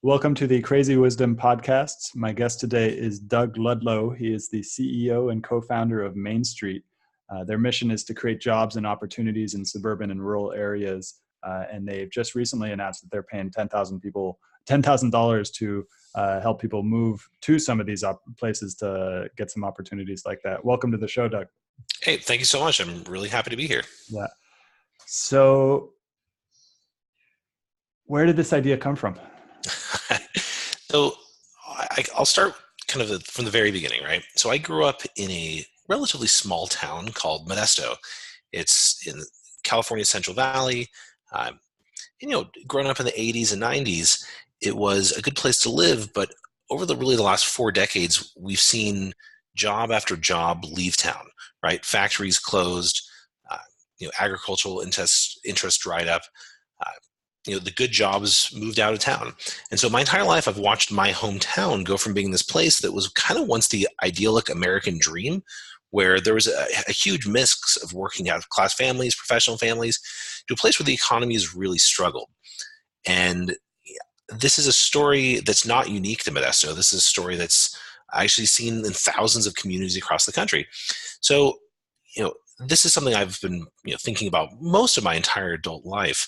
Welcome to the Crazy Wisdom Podcasts. My guest today is Doug Ludlow. He is the CEO and co-founder of MainStreet. Their mission is to create jobs and opportunities in suburban and rural areas. And they've just recently announced that they're paying $10,000 to help people move to some of these places to get some opportunities like that. Welcome to the show, Doug. Hey, thank you so much. I'm really happy to be here. Yeah. So where did this idea come from? So I'll start kind of from the very beginning, right? So I grew up in a relatively small town called Modesto. It's in California's Central Valley. Growing up in the 80s and 90s, it was a good place to live. But over the last 4 decades, we've seen job after job leave town, right? Factories closed, agricultural interest dried up. The good jobs moved out of town. And so my entire life, I've watched my hometown go from being this place that was kind of once the idyllic American dream, where there was a huge mix of working class families, professional families, to a place where the economy has really struggled. And this is a story that's not unique to Modesto. This is a story that's actually seen in thousands of communities across the country. So, this is something I've been thinking about most of my entire adult life.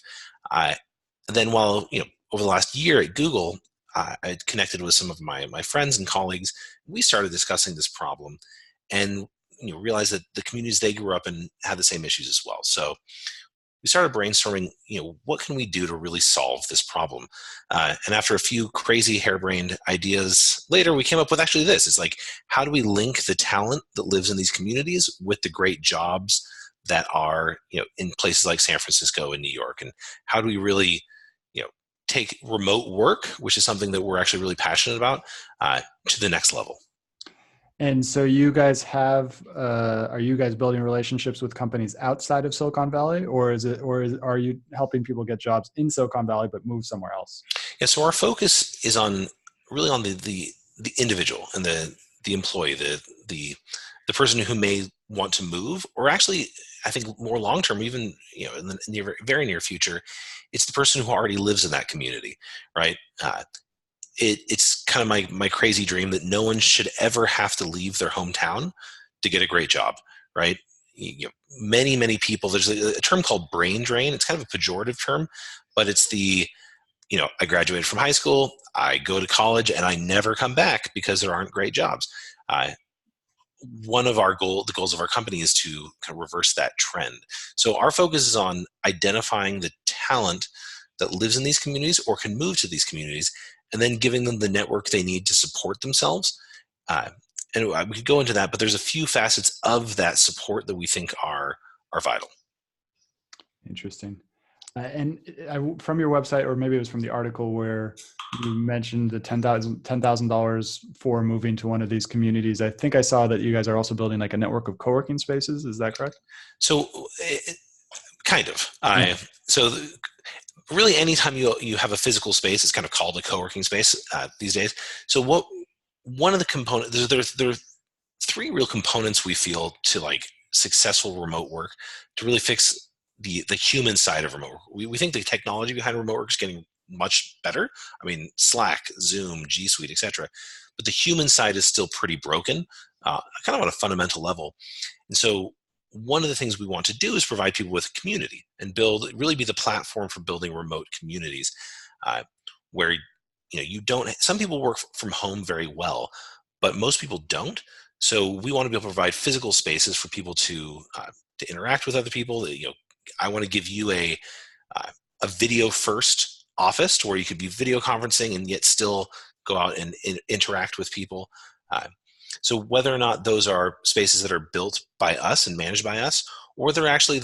And then while, over the last year at Google, I connected with some of my friends and colleagues. We started discussing this problem and realized that the communities they grew up in had the same issues as well. So we started brainstorming, what can we do to really solve this problem? And after a few crazy harebrained ideas later, we came up with actually this. It's like, how do we link the talent that lives in these communities with the great jobs that are, in places like San Francisco and New York? And how do we really take remote work, which is something that we're actually really passionate about, to the next level? And so you guys are you guys building relationships with companies outside of Silicon Valley, or are you helping people get jobs in Silicon Valley but move somewhere else? Yeah, so our focus is on the individual and the employee, the person who may want to move, or actually, I think more long term, even in the very near future, it's the person who already lives in that community, right? It's kind of my crazy dream that no one should ever have to leave their hometown to get a great job, right? Many people. There's a term called brain drain. It's kind of a pejorative term, but it's I graduated from high school, I go to college, and I never come back because there aren't great jobs. One of the goals of our company is to kind of reverse that trend. So our focus is on identifying the talent that lives in these communities or can move to these communities, and then giving them the network they need to support themselves. And we could go into that, but there's a few facets of that support that we think are vital. Interesting. From your website, or maybe it was from the article where you mentioned the $10,000 for moving to one of these communities. I think I saw that you guys are also building like a network of co-working spaces. Is that correct? So, kind of. So really, anytime you have a physical space, it's kind of called a co-working space these days. So one of the components, there are 3 real components we feel to like successful remote work to really fix the human side of remote work. We think the technology behind remote work is getting much better. I mean, Slack, Zoom, G Suite, etc. But the human side is still pretty broken, kind of on a fundamental level. And so one of the things we want to do is provide people with a community and really be the platform for building remote communities, where some people work from home very well, but most people don't. So we want to be able to provide physical spaces for people to interact with other people. I want to give you a video first office where you could be video conferencing and yet still go out and interact with people. So whether or not those are spaces that are built by us and managed by us, or they're actually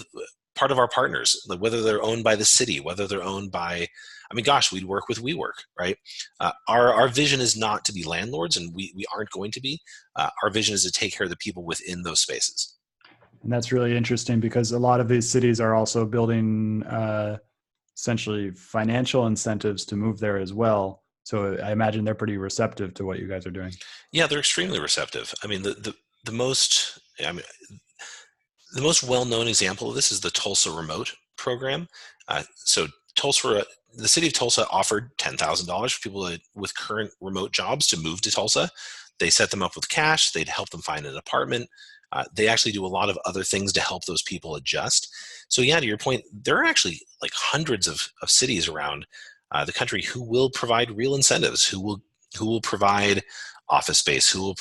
part of our partners, like whether they're owned by the city, whether they're owned by, we'd work with WeWork, right? Our vision is not to be landlords, and we aren't going to be. Our vision is to take care of the people within those spaces. And that's really interesting because a lot of these cities are also building essentially financial incentives to move there as well. So I imagine they're pretty receptive to what you guys are doing. Yeah, they're extremely receptive. I mean, the most well-known example of this is the Tulsa Remote program. So Tulsa the city of Tulsa offered $10,000 for people with current remote jobs to move to Tulsa. They set them up with cash. They'd help them find an apartment. They actually do a lot of other things to help those people adjust. So yeah, to your point, there are actually like hundreds of cities around the country who will provide real incentives, who will provide office space, who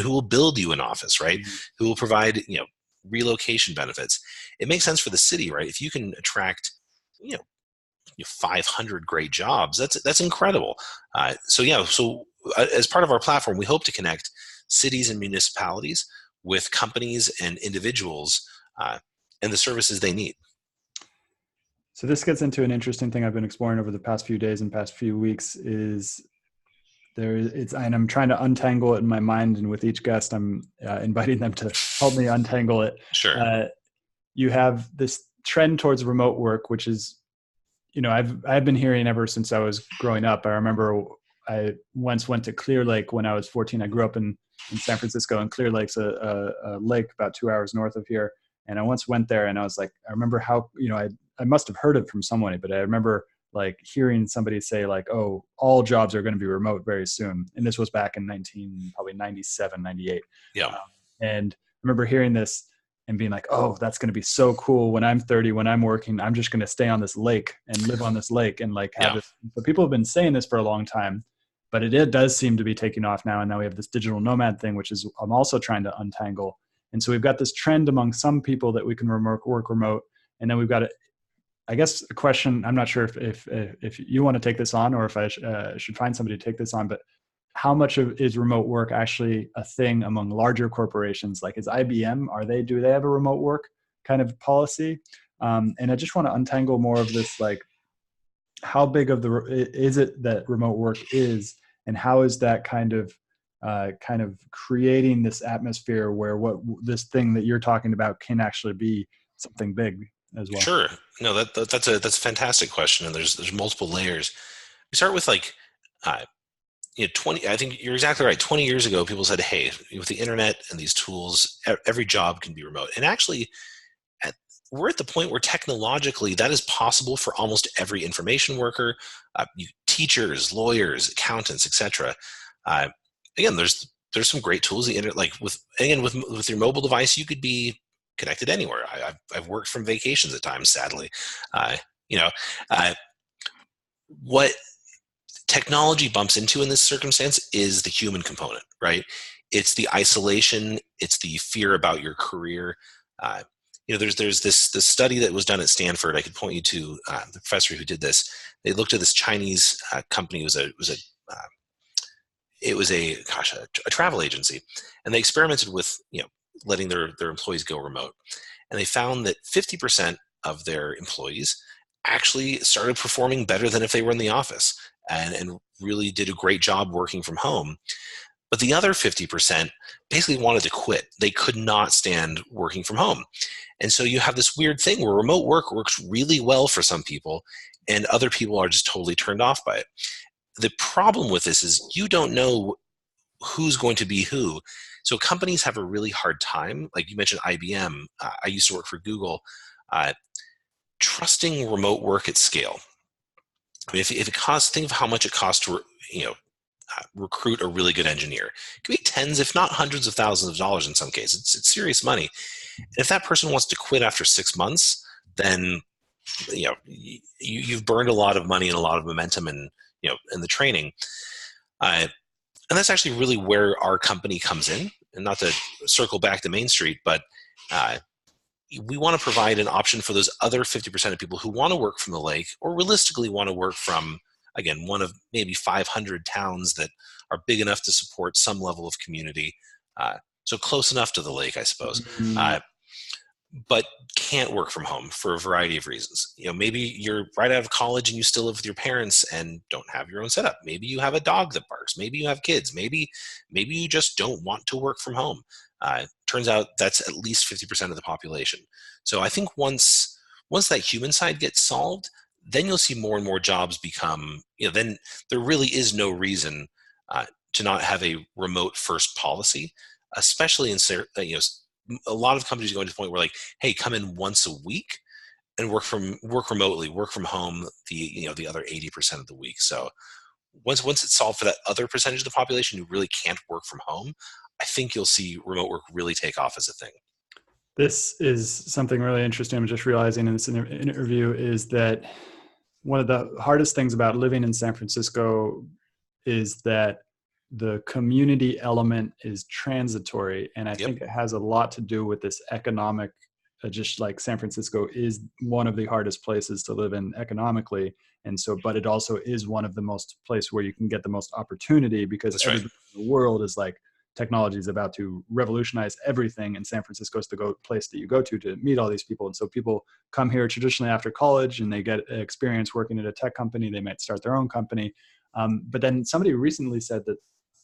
will build you an office, right? Mhm. Who will provide, relocation benefits. It makes sense for the city, right? If you can attract, you know, 500 great jobs, that's incredible. As part of our platform, we hope to connect cities and municipalities with companies and individuals and the services they need. So this gets into an interesting thing I've been exploring over the past few days and past few weeks is and I'm trying to untangle it in my mind. And with each guest, I'm inviting them to help me untangle it. Sure. You have this trend towards remote work, which is, I've been hearing ever since I was growing up. I remember I once went to Clear Lake when I was 14. I grew up in San Francisco, and Clear Lake's a lake about 2 hours north of here. And I once went there, and I was like, I remember how, I must have heard it from somebody, but I remember like hearing somebody say like, oh, all jobs are going to be remote very soon. And this was back in probably 97, 98. Yeah. And I remember hearing this and being like, oh, that's going to be so cool. When I'm 30, when I'm working, I'm just going to stay on this lake and live on this lake and like have this. But people have been saying this for a long time, but it does seem to be taking off now. And now we have this digital nomad thing, which is I'm also trying to untangle. And so we've got this trend among some people that we can work remote. And then we've got I guess a question. I'm not sure if you want to take this on or if I should find somebody to take this on, but how much is remote work actually a thing among larger corporations? Like is IBM, do they have a remote work kind of policy? And I just want to untangle more of this, like how big is it that remote work is, and how is that kind of creating this atmosphere where this thing that you're talking about can actually be something big as well? Sure. No, that's a fantastic question, and there's multiple layers. We start with like, 20. I think you're exactly right. 20 years ago, people said, "Hey, with the internet and these tools, every job can be remote." And actually, we're at the point where technologically that is possible for almost every information worker, teachers, lawyers, accountants, etc. Again, there's some great tools. The internet, like with your mobile device, you could be connected anywhere. I've worked from vacations at times, sadly. What technology bumps into in this circumstance is the human component, right? It's the isolation. It's the fear about your career. There's this study that was done at Stanford. I could point you to the professor who did this. They looked at this Chinese company. It was a travel agency, and they experimented with letting their employees go remote, and they found that 50% of their employees actually started performing better than if they were in the office, and really did a great job working from home. But the other 50% basically wanted to quit. They could not stand working from home. And so you have this weird thing where remote work works really well for some people, and other people are just totally turned off by it. The problem with this is you don't know who's going to be who. So companies have a really hard time. Like you mentioned IBM. I used to work for Google. Trusting remote work at scale. I mean, if it costs, think of how much it costs to recruit a really good engineer. It could be tens, if not hundreds of thousands of dollars in some cases. It's serious money. And if that person wants to quit after 6 months, then you've burned a lot of money and a lot of momentum and in the training. And that's actually really where our company comes in. And not to circle back to MainStreet, but we want to provide an option for those other 50% of people who want to work from the lake, or realistically want to work from, again, one of maybe 500 towns that are big enough to support some level of community. So close enough to the lake, I suppose. But can't work from home for a variety of reasons. Maybe you're right out of college and you still live with your parents and don't have your own setup. Maybe you have a dog that barks. Maybe you have kids. Maybe you just don't want to work from home. Turns out that's at least 50% of the population. So I think once that human side gets solved, then you'll see more and more jobs become, then there really is no reason to not have a remote first policy, especially in, a lot of companies are going to the point where like, hey, come in once a week. and work remotely, work from home the other 80% of the week. So once it's solved for that other percentage of the population who really can't work from home, I think you'll see remote work really take off as a thing. This is something really interesting. I'm just realizing in this interview is that one of the hardest things about living in San Francisco is that the community element is transitory. And I Yep, think it has a lot to do with this economic, just like San Francisco is one of the hardest places to live in economically. And so, but it also is one of the most places where you can get the most opportunity because that's right. everybody in the world is like, technology is about to revolutionize everything. And San Francisco is the place that you go to meet all these people. And so people come here traditionally after college and they get experience working at a tech company. They might start their own company. But then somebody recently said that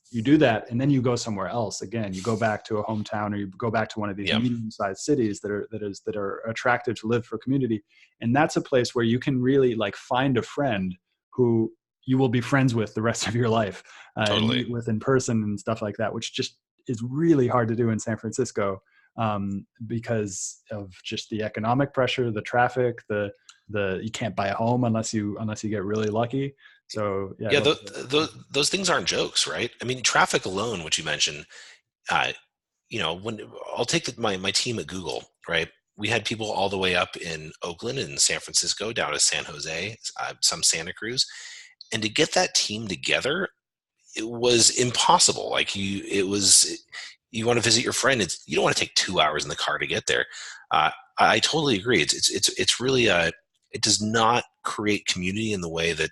you do that and then you go somewhere else again. You go back to a hometown or you go back to one of these Yep, medium-sized cities that are attractive to live for community. And that's a place where you can really like find a friend who you will be friends with the rest of your life and totally. meet with in person and stuff like that, which just is really hard to do in San Francisco because of just the economic pressure, the traffic, the you can't buy a home unless you get really lucky. So yeah, I'd Yeah, love to hear. those things aren't jokes, right? I mean, traffic alone, which you mentioned, uh, when I'll take my team at Google, right? We had people all the way up in Oakland and San Francisco, down to San Jose, some Santa Cruz, and to get that team together, it was impossible. Like you want to visit your friend, you don't want to take 2 hours in the car to get there. I totally agree. It's really it does not create community in the way that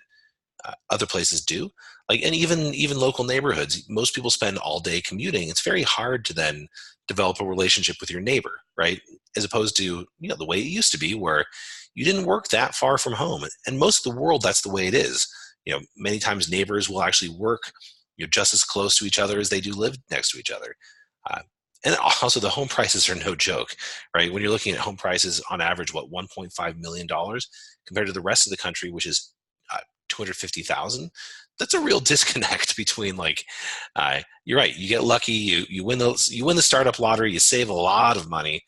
other places do. Like, and even local neighborhoods, most people spend all day commuting. It's very hard to then develop a relationship with your neighbor, right? As opposed to the way it used to be, where you didn't work that far from home. And most of the world, that's the way it is. Many times neighbors will actually work just as close to each other as they do live next to each other. Uh, and also, the home prices are no joke, right? When you're looking at home prices on average, what, $1.5 million compared to the rest of the country, which is 250,000. That's a real disconnect between you're right. You get lucky, you win the startup lottery, you save a lot of money,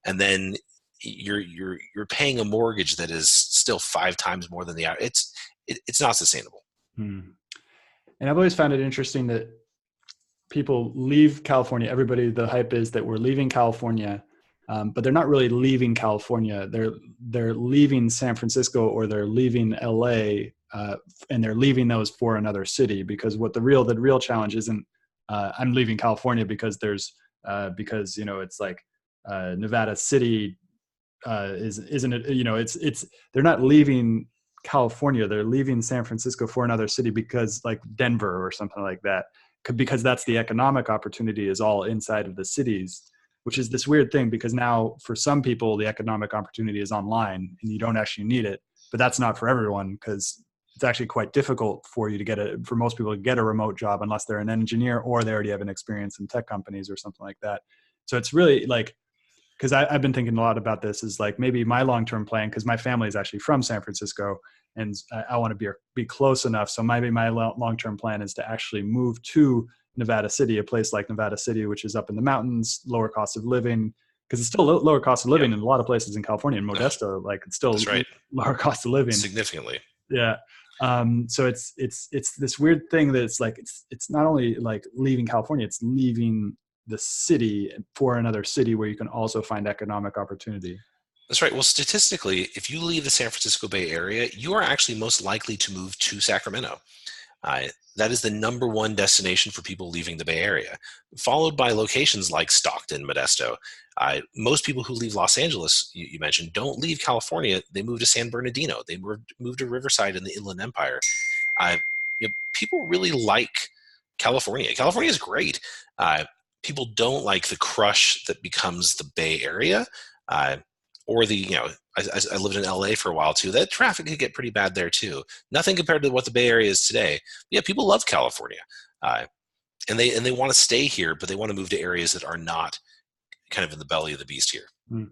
and then you're paying a mortgage that is still 5 times more than the average. It's not sustainable. Hmm. And I've always found it interesting that people leave California. Everybody, the hype is that we're leaving California, but they're not really leaving California. They're leaving San Francisco or they're leaving LA, and they're leaving those for another city. Because what the real challenge isn't I'm leaving California because because it's like Nevada City isn't it? It's they're not leaving California. They're leaving San Francisco for another city because like Denver or something like that, because that's the economic opportunity is all inside of the cities, which is this weird thing because now for some people the economic opportunity is online and you don't actually need it, but that's not for everyone because it's actually quite difficult for you to for most people to get a remote job unless they're an engineer or they already have an experience in tech companies or something like that. So it's really like, because I've been thinking a lot about this is like maybe my long-term plan, because my family is actually from San Francisco and I want to be close enough. So maybe my long-term plan is to actually move to Nevada City, a place like Nevada City, which is up in the mountains, lower cost of living, because it's still lower cost of Yep, living in a lot of places in California and Modesto, like it's still that's right. lower cost of living. Significantly. Yeah. So it's this weird thing that it's like it's not only like leaving California, it's leaving the city for another city where you can also find economic opportunity. That's right. Well, statistically, if you leave the San Francisco Bay Area, you are actually most likely to move to Sacramento. Uh, that is the number one destination for people leaving the Bay Area, followed by locations like Stockton, Modesto. Most people who leave Los Angeles, you mentioned, don't leave California. They move to San Bernardino. They move to Riverside in the Inland Empire. Uh, People really like California. California is great. People don't like the crush that becomes the Bay Area. Uh, or I lived in LA for a while too. That traffic could get pretty bad there too. Nothing compared to what the Bay Area is today. But yeah, people love California, uh, and they want to stay here, but they want to move to areas that are not kind of in the belly of the beast here. Mm.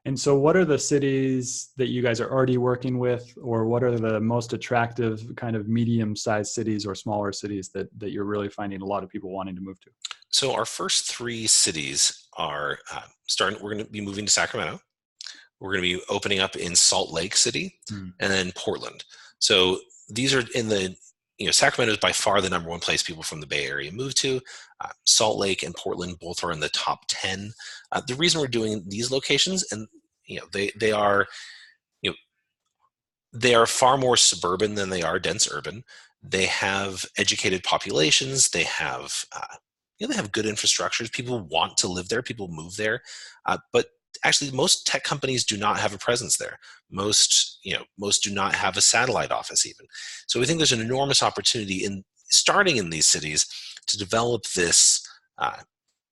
And so what are the cities that you guys are already working with, or what are the most attractive kind of medium-sized cities or smaller cities that you're really finding a lot of people wanting to move to? So our first three cities are starting. We're going to be moving to Sacramento. We're going to be opening up in Salt Lake City Hmm. and then Portland. So these are in the, Sacramento is by far the number one place people from the Bay Area move to. Salt Lake and Portland both are in the top 10. The reason we're doing these locations, and they are, you know, they are far more suburban than they are dense urban. They have educated populations. They have, they have good infrastructures. People want to live there. People move there, but actually, most tech companies do not have a presence there. Most do not have a satellite office even. So we think there's an enormous opportunity in starting in these cities to develop this,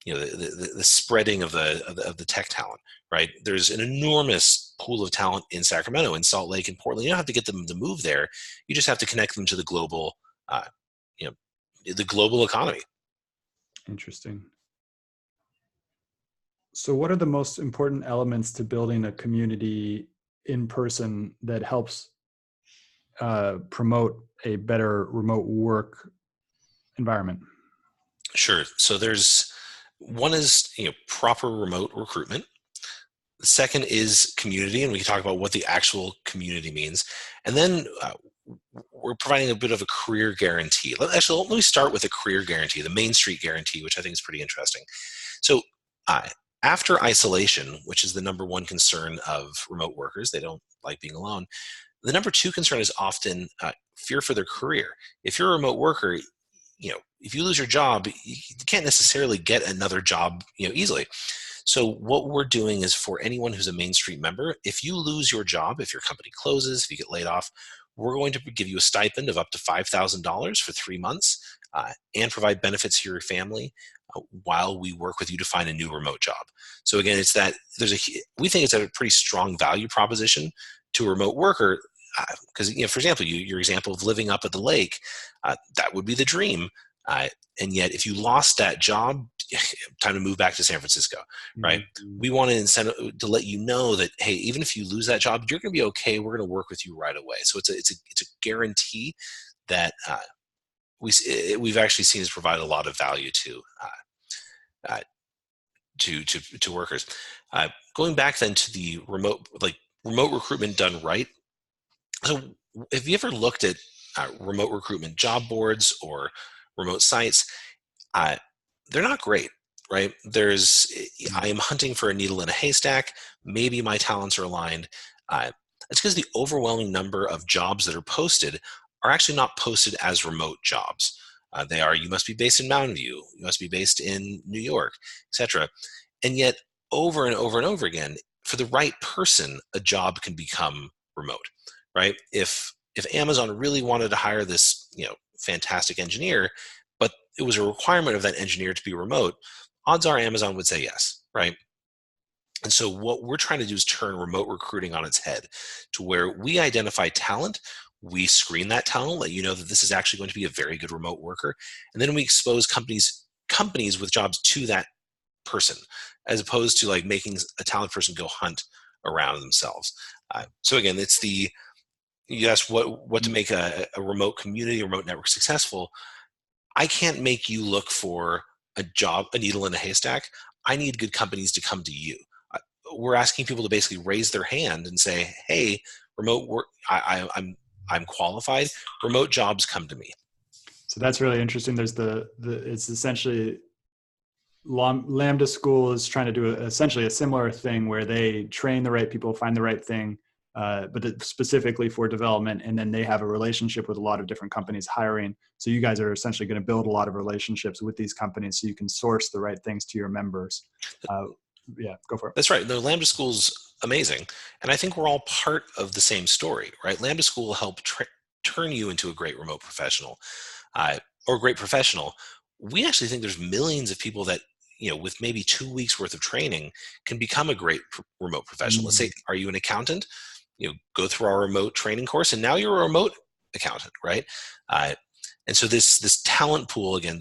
the spreading of the tech talent. Right? There's an enormous pool of talent in Sacramento, in Salt Lake, and Portland. You don't have to get them to move there. You just have to connect them to the global, the global economy. Interesting. So what are the most important elements to building a community in person that helps promote a better remote work environment? Sure. So there's one is proper remote recruitment. The second is community, and we can talk about what the actual community means. And then we're providing a bit of a career guarantee. Actually, let me start with a career guarantee, the MainStreet guarantee, which I think is pretty interesting. So after isolation, which is the number one concern of remote workers, they don't like being alone. The number two concern is often fear for their career. If you're a remote worker, if you lose your job, you can't necessarily get another job, easily. So what we're doing is for anyone who's a MainStreet member, if you lose your job, if your company closes, if you get laid off, we're going to give you a stipend of up to $5,000 for 3 months and provide benefits to your family while we work with you to find a new remote job. So again, it's that we think it's a pretty strong value proposition to a remote worker because, for example, your example of living up at the lake, that would be the dream. And yet, if you lost that job, time to move back to San Francisco, right? Mm-hmm. We want to let you know that, hey, even if you lose that job, you're going to be okay. We're going to work with you right away. So it's a guarantee that we've actually seen has provided a lot of value to workers. Going back then to the remote recruitment done right. So have you ever looked at remote recruitment job boards or remote sites? They're not great, right? I am hunting for a needle in a haystack. Maybe my talents are aligned. It's because the overwhelming number of jobs that are posted are actually not posted as remote jobs. You must be based in Mountain View, you must be based in New York, etc. And yet, over and over and over again, for the right person, a job can become remote, right? If Amazon really wanted to hire this, fantastic engineer, but it was a requirement of that engineer to be remote, odds are Amazon would say yes, right? And so what we're trying to do is turn remote recruiting on its head to where we identify talent, we screen that talent, let you know that this is actually going to be a very good remote worker, and then we expose companies with jobs to that person, as opposed to making a talent person go hunt around themselves. So again, it's you asked what to make a remote community, a remote network successful. I can't make you look for a job, a needle in a haystack. I need good companies to come to you. We're asking people to basically raise their hand and say, "Hey, remote work. I'm qualified. Remote jobs come to me." So that's really interesting. There's it's essentially Lambda School is trying to do essentially a similar thing where they train the right people, find the right thing, but specifically for development, and then they have a relationship with a lot of different companies hiring. So you guys are essentially going to build a lot of relationships with these companies so you can source the right things to your members. Yeah, go for it. That's right. The Lambda School's amazing. And I think we're all part of the same story, right? Lambda School will help turn you into a great remote professional or a great professional. We actually think there's millions of people that, with maybe 2 weeks worth of training can become a great remote professional. Mm-hmm. Let's say, are you an accountant? Go through our remote training course and now you're a remote accountant, right? And so this talent pool, again,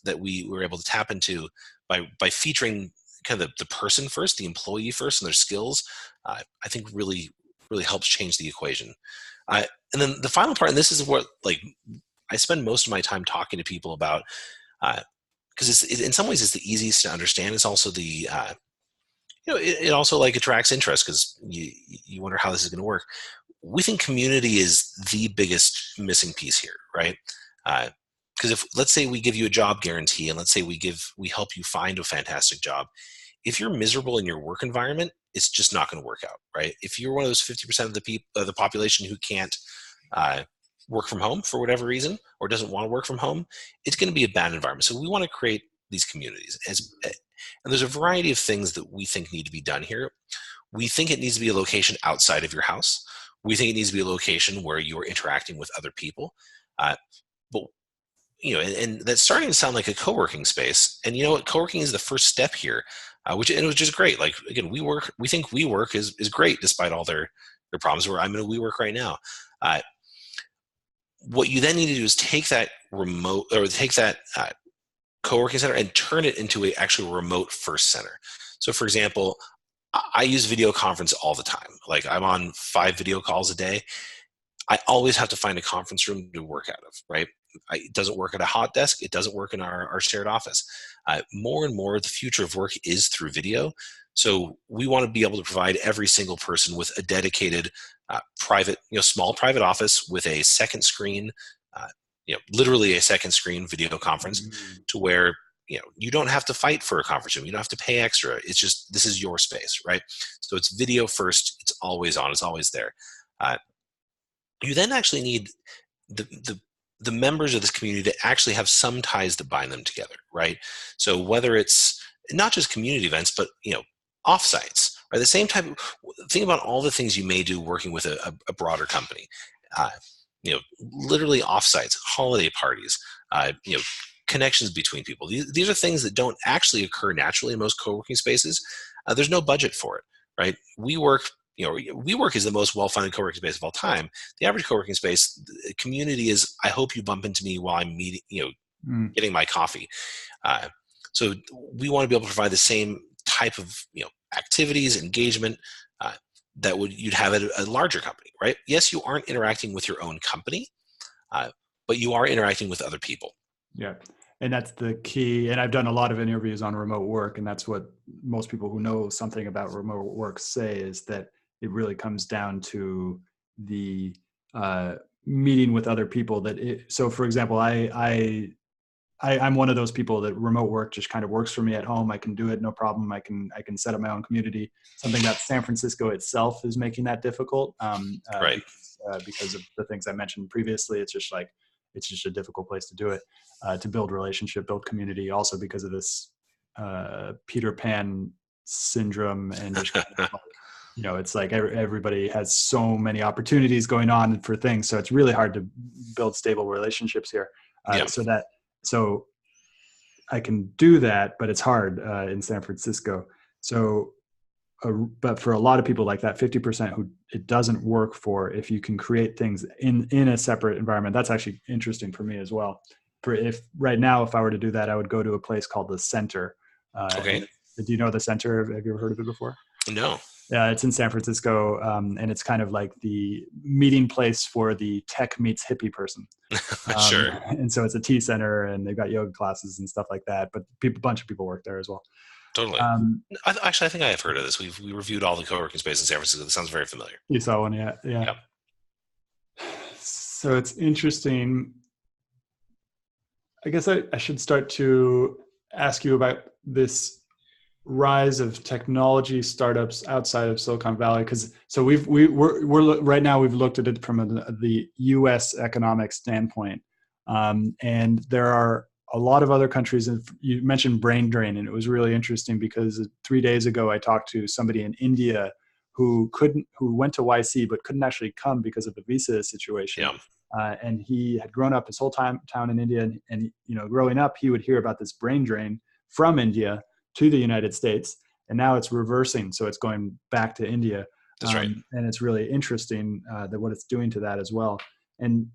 that we were able to tap into by featuring kind of the person first, the employee first, and their skills, I think really, really helps change the equation. And then the final part, and this is what I spend most of my time talking to people about, because in some ways it's the easiest to understand. It's also the it also like attracts interest because you wonder how this is going to work. We think community is the biggest missing piece here, right? Because if let's say we give you a job guarantee, and let's say we help you find a fantastic job, if you're miserable in your work environment, it's just not going to work out, right? If you're one of those 50% of the people, the population who can't uh, work from home for whatever reason, or doesn't want to work from home, it's going to be a bad environment. So we want to create these communities, and there's a variety of things that we think need to be done here. We think it needs to be a location outside of your house. We think it needs to be a location where you're interacting with other people. Uh, but and that's starting to sound like a co-working space. And you know what? Co-working is the first step here, which is great. Like again, we think WeWork is great despite all their problems. Where I'm in a WeWork right now. What you then need to do is take that co-working center and turn it into a actual remote first center. So for example, I use video conference all the time. Like I'm on 5 video calls a day. I always have to find a conference room to work out of, right? It doesn't work at a hot desk. It doesn't work in our shared office. More and more, the future of work is through video. So we want to be able to provide every single person with a dedicated private, small private office with a second screen, literally a second screen video conference to where, you don't have to fight for a conference room. You don't have to pay extra. It's just, this is your space, right? So it's video first. It's always on. It's always there. You then actually need the members of this community that actually have some ties that bind them together, right? So whether it's not just community events, but offsites, right? The same type of think about all the things you may do working with a broader company. Literally offsites, holiday parties, connections between people. These are things that don't actually occur naturally in most co-working spaces. There's no budget for it, right? WeWork is the most well-funded co-working space of all time. The average co-working space, the community is, I hope you bump into me while I'm meeting, getting my coffee. So we want to be able to provide the same type of, activities, engagement that you'd have at a larger company, right? Yes, you aren't interacting with your own company, but you are interacting with other people. Yeah. And that's the key. And I've done a lot of interviews on remote work. And that's what most people who know something about remote work say, is that it really comes down to the meeting with other people. So for example, I'm one of those people that remote work just kind of works for me at home. I can do it, no problem. I can set up my own community. Something that San Francisco itself is making that difficult. Right. Because of the things I mentioned previously. It's just a difficult place to do it, to build relationship, build community. Also because of this Peter Pan syndrome, and just kind of it's like everybody has so many opportunities going on for things. So it's really hard to build stable relationships here. So I can do that, but it's hard in San Francisco. So, but for a lot of people like that 50% who it doesn't work for, if you can create things in a separate environment, that's actually interesting for me as well. If right now, if I were to do that, I would go to a place called the Center. Okay. Do you know the Center? Have you ever heard of it before? No. Yeah, it's in San Francisco, and it's kind of like the meeting place for the tech meets hippie person. Sure. And so it's a tea center, and they've got yoga classes and stuff like that. But a bunch of people work there as well. Totally. Actually, I think I have heard of this. We reviewed all the co-working space in San Francisco. This sounds very familiar. You saw one, yeah. Yep. So it's interesting. I guess I should start to ask you about this rise of technology startups outside of Silicon Valley, because we're right now we've looked at it from the U.S. economic standpoint, and there are a lot of other countries. And you mentioned brain drain, and it was really interesting because 3 days ago I talked to somebody in India who went to YC but couldn't actually come because of the visa situation. Yeah. And he had grown up his whole town in India, and growing up he would hear about this brain drain from India to the United States, and now it's reversing. So it's going back to India. That's right. And it's really interesting that what it's doing to that as well. And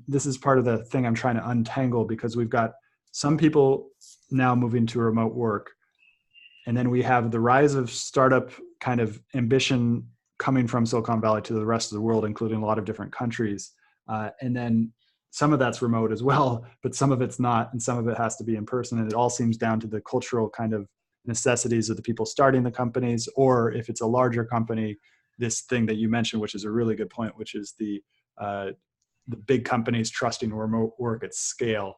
this is part of the thing I'm trying to untangle, because we've got some people now moving to remote work, and then we have the rise of startup kind of ambition coming from Silicon Valley to the rest of the world, including a lot of different countries. And then some of that's remote as well, but some of it's not, and some of it has to be in person. And it all seems down to the cultural kind of necessities of the people starting the companies, or if it's a larger company, this thing that you mentioned, which is a really good point, which is the big companies trusting remote work at scale.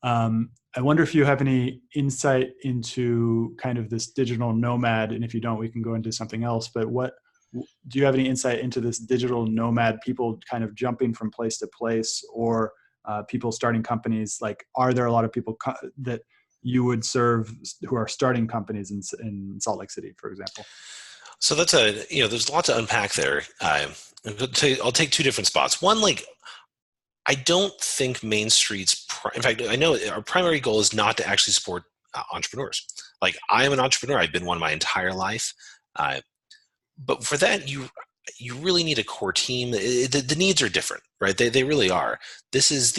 I wonder if you have any insight into kind of this digital nomad, and if you don't, we can go into something else. But do you have any insight into this digital nomad, people kind of jumping from place to place, or people starting companies? Like, are there a lot of people that you would serve who are starting companies in Salt Lake City, for example? So that's there's a lot to unpack there. I'll take two different spots. One, like, I don't think Main Street's, in fact, I know our primary goal is not to actually support entrepreneurs. Like, I am an entrepreneur. I've been one my entire life. But for that, you really need a core team. The needs are different, right? They really are. This is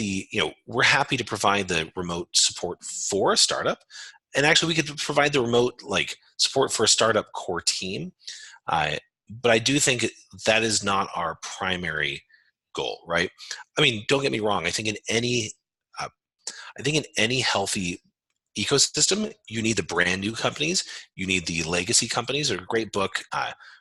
we're happy to provide the remote support for a startup. And actually, we could provide the remote support for a startup core team. But I do think that is not our primary goal, right? I mean, don't get me wrong. I think in any healthy ecosystem, you need the brand new companies, you need the legacy companies. There's a great book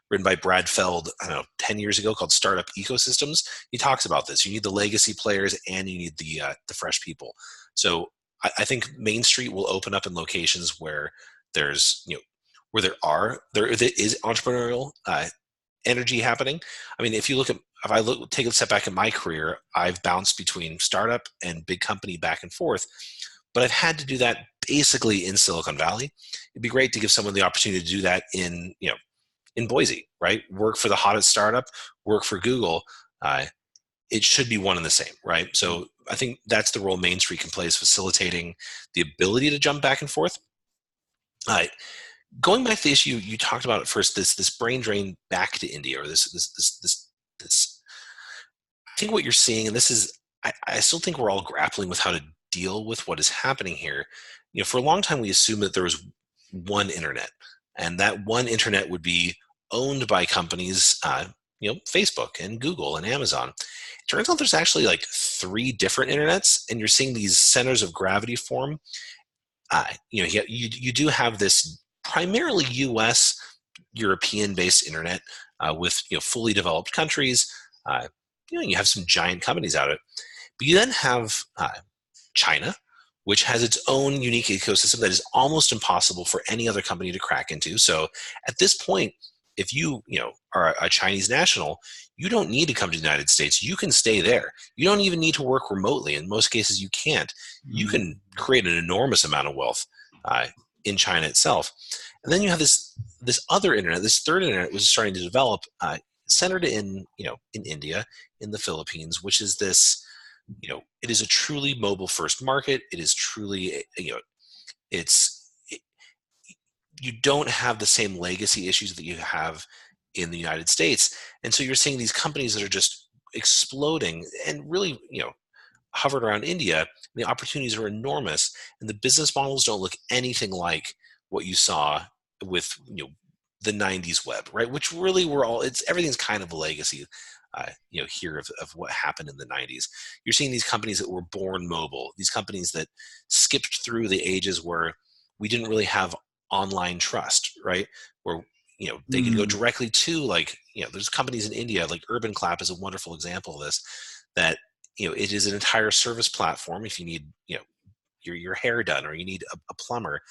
written by Brad Feld, I don't know, 10 years ago, called Startup Ecosystems. He talks about this. You need the legacy players and you need the fresh people. So I think Main Street will open up in locations where there's, there is entrepreneurial energy happening. I mean, if I take a step back in my career, I've bounced between startup and big company back and forth, but I've had to do that basically in Silicon Valley. It'd be great to give someone the opportunity to do that in Boise, right? Work for the hottest startup, work for Google. It should be one and the same, right? So I think that's the role Main Street can play, is facilitating the ability to jump back and forth. Going back to the issue you talked about at first, this brain drain back to India, or this. I think what you're seeing, and this is, I still think we're all grappling with how to deal with what is happening here. For a long time, we assumed that there was one internet, and that one internet would be owned by companies, Facebook and Google and Amazon. It turns out there's actually like 3 different internets, and you're seeing these centers of gravity form. You do have this primarily U.S., European-based internet with fully developed countries. You have some giant companies out of it, but you then have China, which has its own unique ecosystem that is almost impossible for any other company to crack into. So at this point, if you are a Chinese national, you don't need to come to the United States. You can stay there. You don't even need to work remotely. In most cases, you can't. You can create an enormous amount of wealth in China itself. And then you have this other internet, this third internet, was starting to develop, centered in India, in the Philippines, which is this, it is a truly mobile first market. It is truly, you don't have the same legacy issues that you have in the United States. And so you're seeing these companies that are just exploding and really, hovered around India. The opportunities are enormous, and the business models don't look anything like what you saw with, the 90s web, right? Which really everything's kind of a legacy, here of what happened in the 90s. You're seeing these companies that were born mobile, these companies that skipped through the ages where we didn't really have online trust, right? Where, they could go directly to there's companies in India, like Urban Clap is a wonderful example of this, that, it is an entire service platform. If you need, your hair done, or you need a plumber,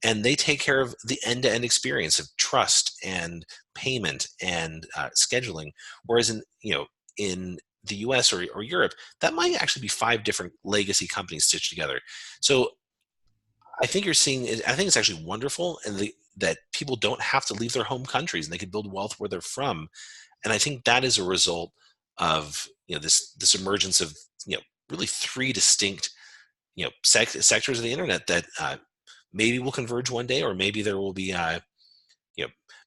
and they take care of the end-to-end experience of trust and payment and scheduling. Whereas in the US or Europe, that might actually be 5 different legacy companies stitched together. So I think I think it's actually wonderful, and that people don't have to leave their home countries, and they can build wealth where they're from. And I think that is a result of this emergence of really 3 distinct sectors of the internet that maybe will converge one day, or maybe there will be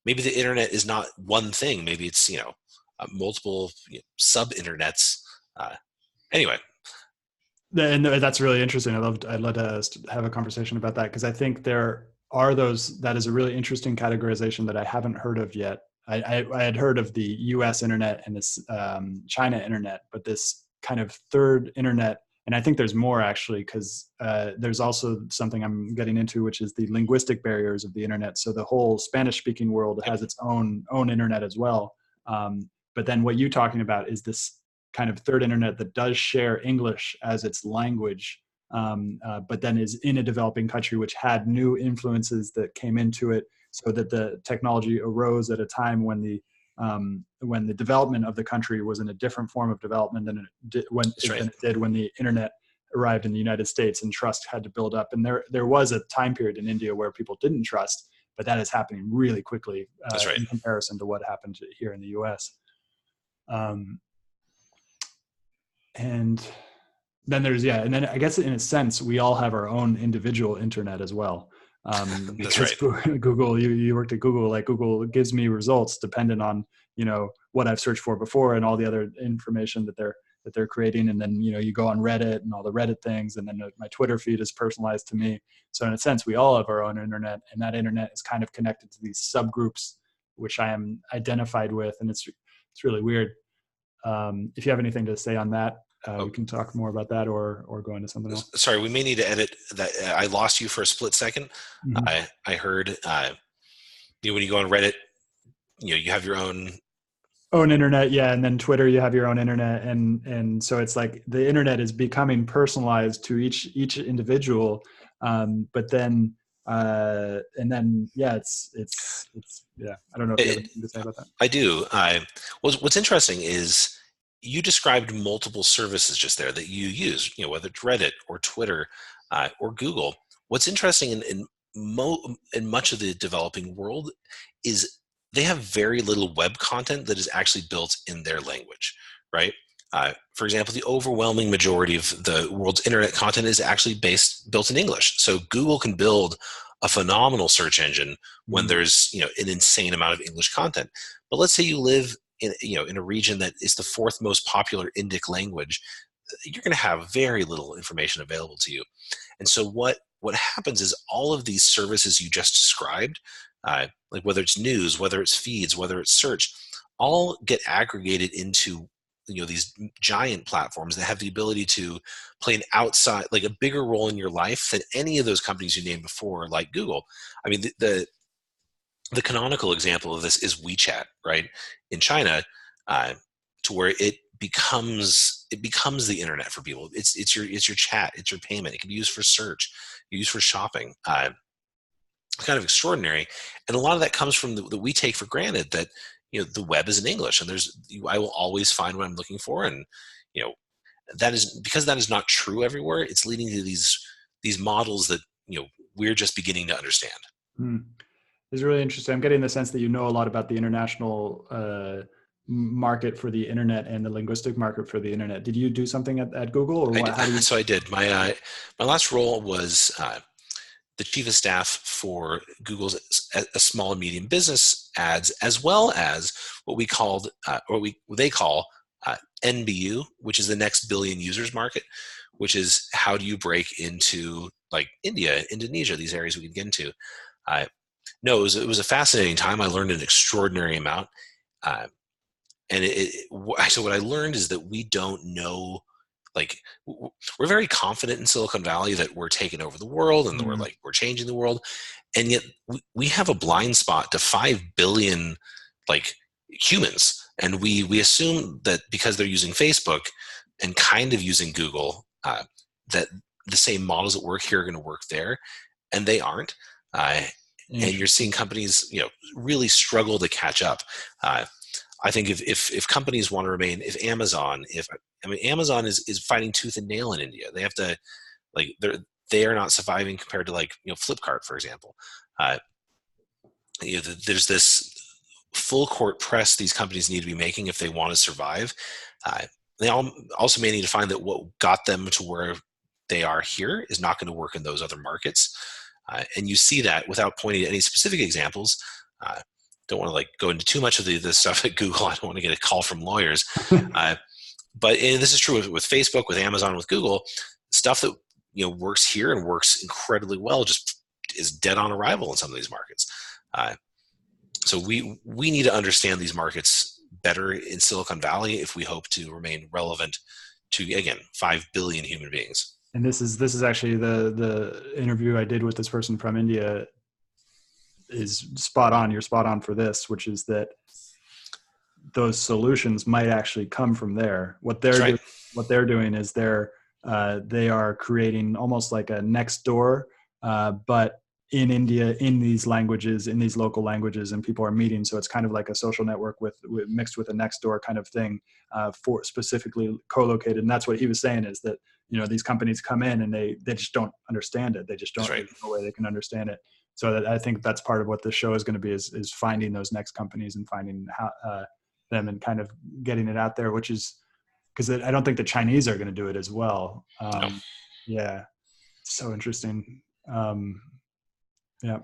maybe the internet is not one thing. Maybe it's multiple sub internets. Anyway. And that's really interesting. I'd love to have a conversation about that, because I think there are that is a really interesting categorization that I haven't heard of yet. I had heard of the U.S. internet and this China internet, but this kind of third internet And I think there's more actually, because there's also something I'm getting into, which is the linguistic barriers of the internet. So the whole Spanish-speaking world has its own internet as well. But then what you're talking about is this kind of third internet that does share English as its language, but then is in a developing country, which had new influences that came into it, so that the technology arose at a time when the development of the country was in a different form of development than it did when the internet arrived in the United States, and trust had to build up. And there was a time period in India where people didn't trust, but that is happening really quickly in comparison to what happened here in the US. And then and then I guess in a sense, we all have our own individual internet as well. Because Google, you worked at Google, like Google gives me results dependent on, what I've searched for before and all the other information that they're creating. And then, you go on Reddit and all the Reddit things, and then my Twitter feed is personalized to me. So in a sense, we all have our own internet, and that internet is kind of connected to these subgroups, which I am identified with. And it's really weird. If you have anything to say on that, we can talk more about that or go into something else. Sorry, we may need to edit that. I lost you for a split second. Mm-hmm. I heard when you go on Reddit, you have your own internet, and then Twitter, you have your own internet, and so it's like the internet is becoming personalized to each individual, but then it's I don't know if you have anything to say about that. I do. What's interesting is you described multiple services just there that you use, whether it's Reddit or Twitter or Google. What's interesting in much of the developing world is they have very little web content that is actually built in their language, right? For example, the overwhelming majority of the world's internet content is actually built in English. So Google can build a phenomenal search engine when there's an insane amount of English content. But let's say you live in a region that is the fourth most popular Indic language, you're going to have very little information available to you. And so what happens is all of these services you just described, like whether it's news, whether it's feeds, whether it's search, all get aggregated into these giant platforms that have the ability to play a bigger role in your life than any of those companies you named before, like Google. I mean, the canonical example of this is WeChat, right? In China, to where it becomes the internet for people. It's your chat, it's your payment. It can be used for search, used for shopping. It's kind of extraordinary, and a lot of that comes from that we take for granted that the web is in English, and I will always find what I'm looking for, and that is because that is not true everywhere. It's leading to these models that we're just beginning to understand. It's really interesting. I'm getting the sense that you know a lot about the international market for the internet and the linguistic market for the internet. Did you do something at Google, or what? So I did. My last role was the chief of staff for Google's a small and medium business ads, as well as what we called, they call NBU, which is the next billion users market, which is how do you break into like India, Indonesia, these areas we can get into. No, it was a fascinating time. I learned an extraordinary amount. So what I learned is that we don't know, like we're very confident in Silicon Valley that we're taking over the world and that we're changing the world. And yet we have a blind spot to 5 billion like humans. And we assume that because they're using Facebook and kind of using Google, that the same models that work here are going to work there, and they aren't. And you're seeing companies, really struggle to catch up. I think if companies want to remain, Amazon is fighting tooth and nail in India. They have to, they are not surviving compared to Flipkart, for example. There's this full court press these companies need to be making if they want to survive. They also may need to find that what got them to where they are here is not going to work in those other markets. And you see that without pointing to any specific examples. Don't want to go into too much of the stuff at Google. I don't want to get a call from lawyers. But this is true with Facebook, with Amazon, with Google. Stuff that works here and works incredibly well just is dead on arrival in some of these markets. So we need to understand these markets better in Silicon Valley if we hope to remain relevant to, again, 5 billion human beings. And this is actually the interview I did with this person from India is spot on. You're spot on for this, which is that those solutions might actually come from there. What they're doing is they are creating almost like a next door, but in India, in these languages, in these local languages, and people are meeting. So it's kind of like a social network with mixed with a next door kind of thing, for specifically co-located. And that's what he was saying, is that, these companies come in and they just don't understand it. They just don't. There's no way they can understand it. So I think that's part of what this show is going to be, is finding those next companies and finding how, them, and kind of getting it out there, which is because I don't think the Chinese are going to do it as well. No. Yeah. So interesting. Yeah.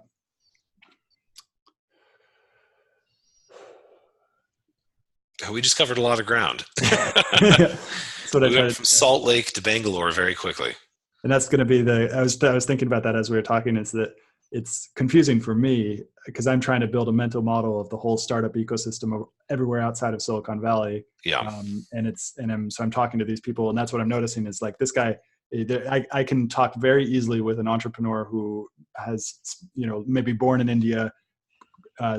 We just covered a lot of ground. That's what we went from Salt Lake to Bangalore very quickly. And that's going to be I was thinking about that as we were talking, is that it's confusing for me because I'm trying to build a mental model of the whole startup ecosystem of everywhere outside of Silicon Valley. Yeah. I'm talking to these people, and that's what I'm noticing is like this guy, I can talk very easily with an entrepreneur who has, maybe born in India,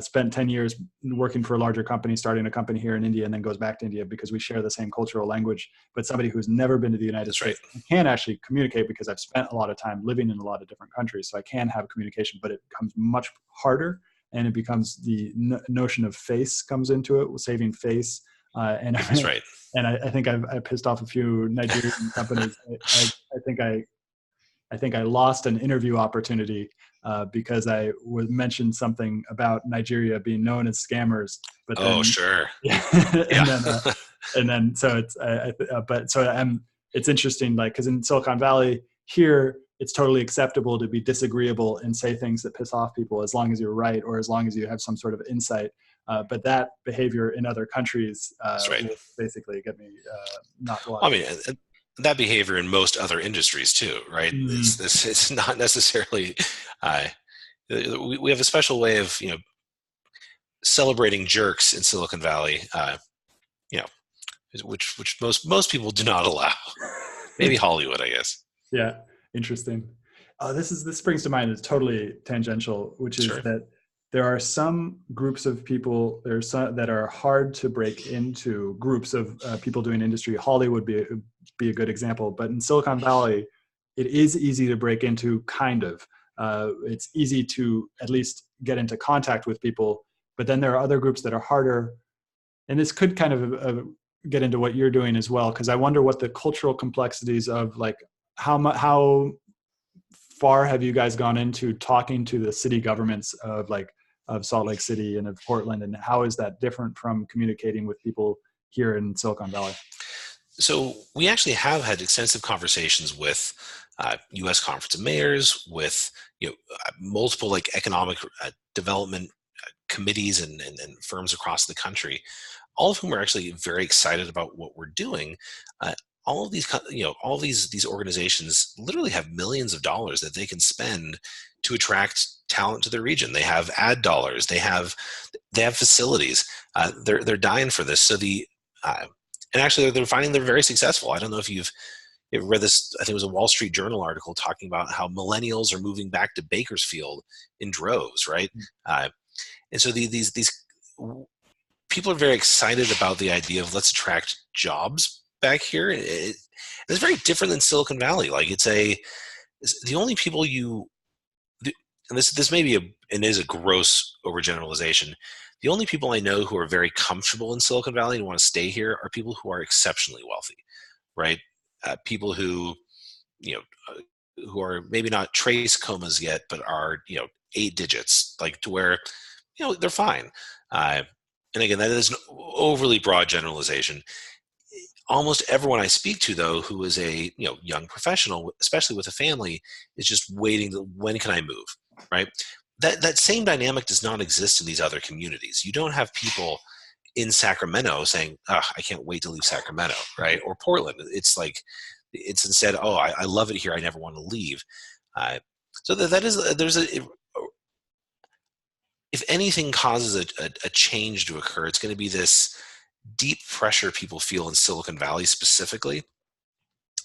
spent 10 years working for a larger company, starting a company here in India, and then goes back to India because we share the same cultural language. But somebody who's never been to the United States, I can actually communicate because I've spent a lot of time living in a lot of different countries. So I can have communication, but it becomes much harder, and it becomes the notion of face comes into it, saving face. That's right. And I think I pissed off a few Nigerian companies. I think I lost an interview opportunity because I mentioned something about Nigeria being known as scammers. But then, sure. Yeah. and then so it's it's interesting, like, because in Silicon Valley here, it's totally acceptable to be disagreeable and say things that piss off people as long as you're right, or as long as you have some sort of insight. But that behavior in other countries will basically get me not watched. I mean, that behavior in most other industries too, right? It's not necessarily. We have a special way of celebrating jerks in Silicon Valley, which most people do not allow. Maybe Hollywood, I guess. Yeah, interesting. This brings to mind, it's totally tangential, which is that there are some groups of people, there's some that are hard to break into, groups of people doing industry. Hollywood would be a good example, but in Silicon Valley, it is easy to break into, kind of. It's easy to at least get into contact with people, but then there are other groups that are harder. And this could kind of get into what you're doing as well, because I wonder what the cultural complexities of, like, how far have you guys gone into talking to the city governments of Salt Lake City and of Portland, and how is that different from communicating with people here in Silicon Valley? So we actually have had extensive conversations with U.S. Conference of Mayors, with multiple economic development committees and firms across the country, all of whom are actually very excited about what we're doing. All of these organizations literally have millions of dollars that they can spend to attract talent to their region. They have ad dollars. They have facilities. They're dying for this. So and actually they're finding they're very successful. I don't know if you've read this. I think it was a Wall Street Journal article talking about how millennials are moving back to Bakersfield in droves, right? And so these people are very excited about the idea of let's attract jobs back here. It's very different than Silicon Valley. Like it's the only people and this may be is a gross overgeneralization. The only people I know who are very comfortable in Silicon Valley and want to stay here are people who are exceptionally wealthy, right? People who, who are maybe not trace comas yet, but are 8 digits, like to where they're fine. And again, that is an overly broad generalization. Almost everyone I speak to, though, who is a young professional, especially with a family, is just waiting. When can I move? Right. That same dynamic does not exist in these other communities. You don't have people in Sacramento saying, "Oh, I can't wait to leave Sacramento," right? Or Portland. It's instead, "Oh, I love it here. I never want to leave." So if anything causes a change to occur, it's going to be this deep pressure people feel in Silicon Valley specifically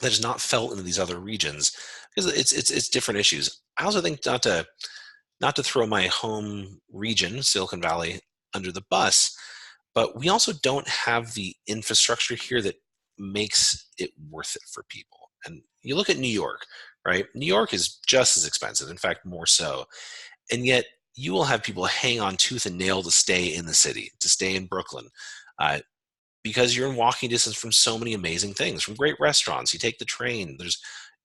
that is not felt in these other regions because it's different issues. I also think not to throw my home region, Silicon Valley, under the bus, but we also don't have the infrastructure here that makes it worth it for people. And you look at New York, right? New York is just as expensive, in fact, more so. And yet you will have people hang on tooth and nail to stay in the city, to stay in Brooklyn, uh, because you're in walking distance from so many amazing things, from great restaurants. You take the train. There's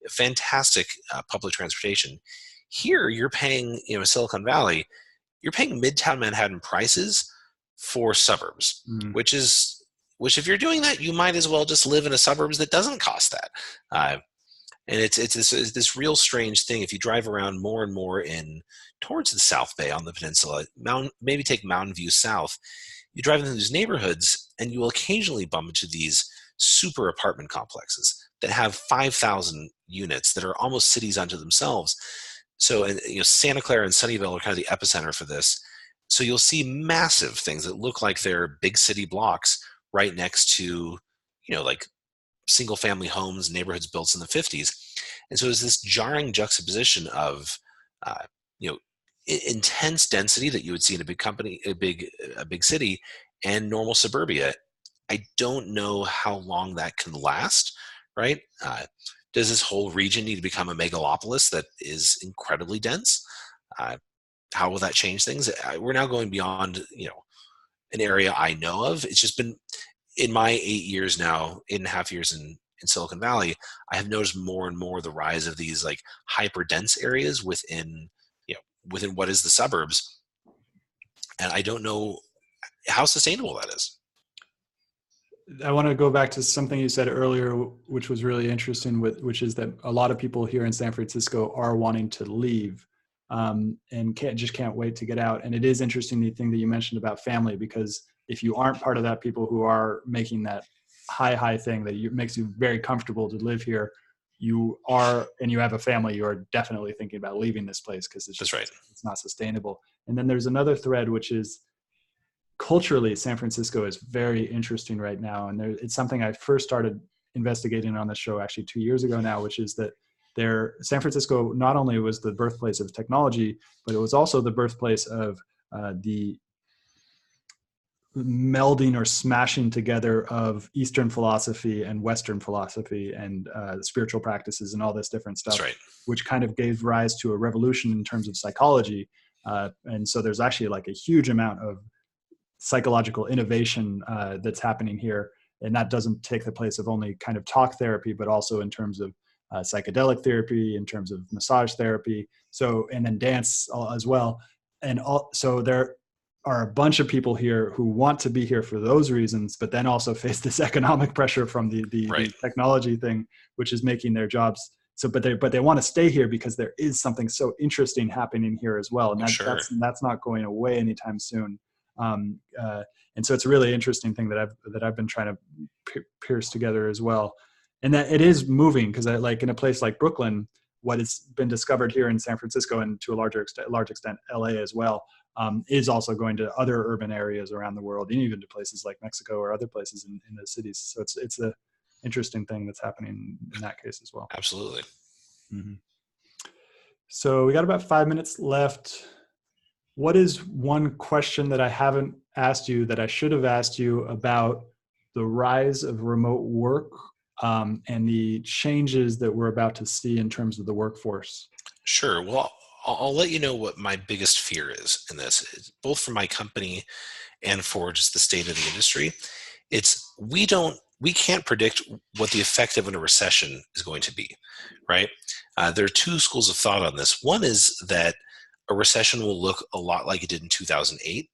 fantastic public transportation. Here, you're paying, Silicon Valley, you're paying Midtown Manhattan prices for suburbs, Mm. which if you're doing that, you might as well just live in a suburbs that doesn't cost that. And it's this real strange thing. If you drive around more and more in towards the South Bay on the peninsula, maybe take Mountain View South, you drive into these neighborhoods and you will occasionally bump into these super apartment complexes that have 5,000 units that are almost cities unto themselves. So, and Santa Clara and Sunnyvale are kind of the epicenter for this. So you'll see massive things that look like they're big city blocks right next to, like single family homes, neighborhoods built in the 50s. And so it's this jarring juxtaposition of, uh, you know, intense density that you would see in a big company, a big city, and normal suburbia. I don't know how long that can last, right? Does this whole region need to become a megalopolis that is incredibly dense? Uh, how will that change things? We're now going beyond, an area I know of. It's just been in my 8 years now, 8.5 years in Silicon Valley, I have noticed more and more the rise of these like hyper dense areas within what is the suburbs. And I don't know how sustainable that is. I want to go back to something you said earlier, which was really interesting, which is that a lot of people here in San Francisco are wanting to leave and can't wait to get out. And it is interesting, the thing that you mentioned about family, because if you aren't part of that, people who are making that high thing that makes you very comfortable to live here, you are, and you have a family, you are definitely thinking about leaving this place because That's right. it's not sustainable. And then there's another thread, which is culturally, San Francisco is very interesting right now. And it's something I first started investigating on the show actually 2 years ago now, which is that San Francisco not only was the birthplace of technology, but it was also the birthplace of the melding or smashing together of Eastern philosophy and Western philosophy and spiritual practices and all this different stuff, That's right. which kind of gave rise to a revolution in terms of psychology. And so there's actually like a huge amount of psychological innovation that's happening here. And that doesn't take the place of only kind of talk therapy, but also in terms of psychedelic therapy, in terms of massage therapy. So, and then dance as well. And so there are a bunch of people here who want to be here for those reasons, but then also face this economic pressure from the Right. technology thing, which is making their jobs. So, but they want to stay here because there is something so interesting happening here as well. And Sure. that's not going away anytime soon. And so it's a really interesting thing that I've been trying to pierce together as well, and that it is moving because like in a place like Brooklyn, what has been discovered here in San Francisco and to a large extent LA as well, is also going to other urban areas around the world, and even to places like Mexico or other places in the cities. So it's a interesting thing that's happening in that case as well. Absolutely. Mm-hmm. So we got about 5 minutes left. What is one question that I haven't asked you that I should have asked you about the rise of remote work and the changes that we're about to see in terms of the workforce? Sure. Well, I'll let you know what my biggest fear is in this, both for my company and for just the state of the industry. It's we can't predict what the effect of a recession is going to be, right? There are two schools of thought on this. One is that a recession will look a lot like it did in 2008.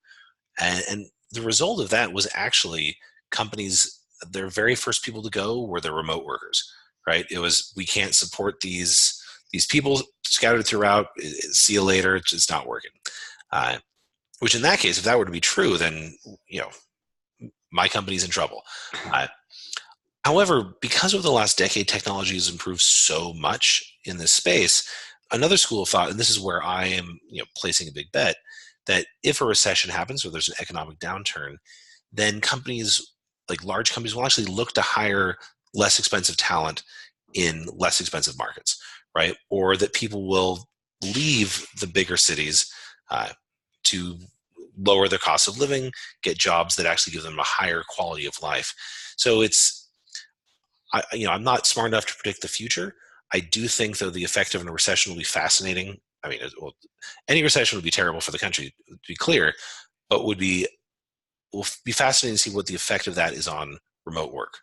And the result of that was actually companies, their very first people to go were the remote workers, right? It was, we can't support these people scattered throughout. See you later. It's not working. Which in that case, if that were to be true, then, my company's in trouble. However, because over the last decade, technology has improved so much in this space, another school of thought, and this is where I am placing a big bet, that if a recession happens or there's an economic downturn, then companies, like large companies, will actually look to hire less expensive talent in less expensive markets, right? Or that people will leave the bigger cities to lower their cost of living, get jobs that actually give them a higher quality of life. So I'm not smart enough to predict the future. I do think, though, the effect of a recession will be fascinating. I mean, any recession would be terrible for the country, to be clear, but will be fascinating to see what the effect of that is on remote work.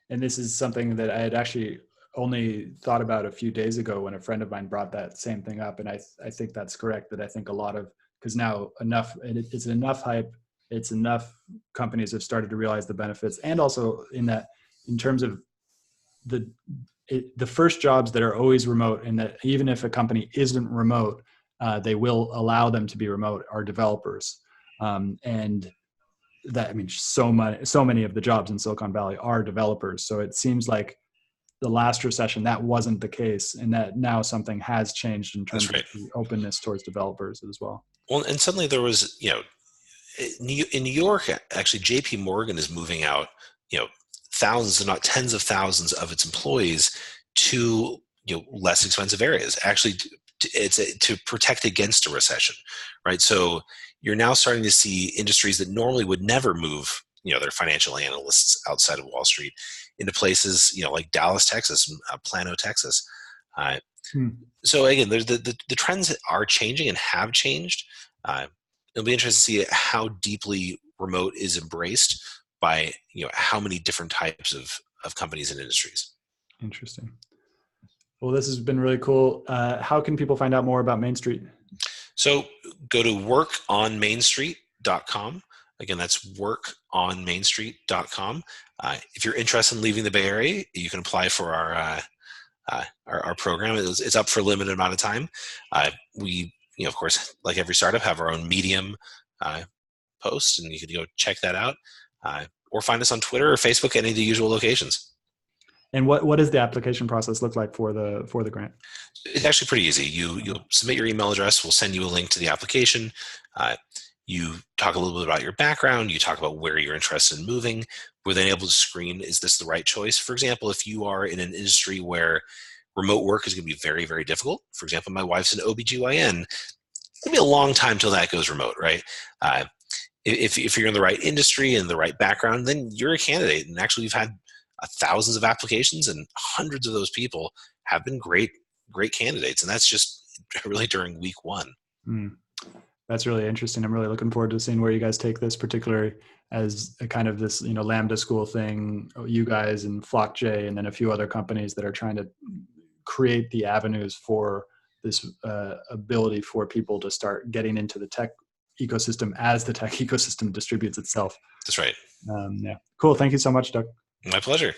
And this is something that I had actually only thought about a few days ago when a friend of mine brought that same thing up. And I think that's correct, that I think a lot of, because now it's enough hype, it's enough companies have started to realize the benefits. And also in terms of the first jobs that are always remote, and that even if a company isn't remote, they will allow them to be remote, are developers. And that, I mean, so many of the jobs in Silicon Valley are developers. So it seems like the last recession, that wasn't the case, and that now something has changed in terms of the openness towards developers as well. Well, and suddenly there was, in New York, actually, JP Morgan is moving out, thousands, if not tens of thousands of its employees to, less expensive areas. Actually, it's to protect against a recession, right? So you're now starting to see industries that normally would never move, their financial analysts outside of Wall Street into places, like Dallas, Texas, Plano, Texas. So again, the trends are changing and have changed. It'll be interesting to see how deeply remote is embraced by, how many different types of companies and industries. Interesting. Well, this has been really cool. How can people find out more about MainStreet? So go to workonmainstreet.com. Again, that's workonmainstreet.com. If you're interested in leaving the Bay Area, you can apply for our program. It's up for a limited amount of time. We, of course, like every startup, have our own Medium post, and you can go check that out, or find us on Twitter or Facebook, any of the usual locations. And what does the application process look like for the grant? It's actually pretty easy. You'll submit your email address. We'll send you a link to the application. You talk a little bit about your background. You talk about where you're interested in moving. We're then able to screen, is this the right choice? For example, if you are in an industry where remote work is going to be very, very difficult. For example, my wife's an OBGYN. It's going to be a long time till that goes remote, right? If you're in the right industry and the right background, then you're a candidate. And actually, we've had thousands of applications, and hundreds of those people have been great candidates. And that's just really during week one. That's really interesting. I'm really looking forward to seeing where you guys take this, particularly as a kind of this, Lambda School thing, you guys and FlockJ, and then a few other companies that are trying to create the avenues for this ability for people to start getting into the tech ecosystem as the tech ecosystem distributes itself. That's right. Yeah. Cool. Thank you so much, Doug. My pleasure.